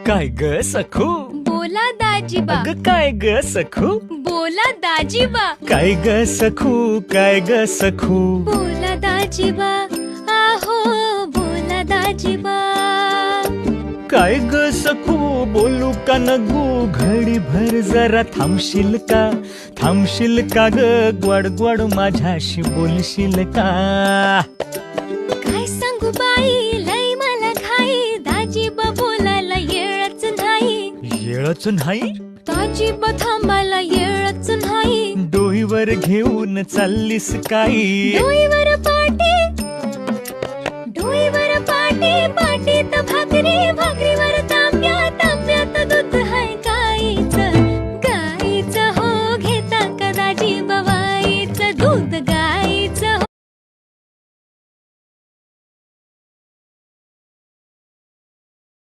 काय ग सखू? बोला दाजीबा. अग काय ग सखू? बोला दाजीबा. काय ग सखू? काय ग सखू? बोला दाजीबा. आहो बोला दाजीबा. काय ग सखू? बोलू का नगू? घडी भर जरा थांबशील का? थांबशील का ग? गोड गोड माझ्याशी बोलशील का? काय सांगू बाई, लय मला घाई. दाजीबा बोलायला येळच नाही. येळच नाही? दाजीबा थांबायला येळच नाही. डोईवर घेऊन चाललीस काही? डोईवर पाटी, डोईवर पाटी, पाटीत भाकरी, भाकरी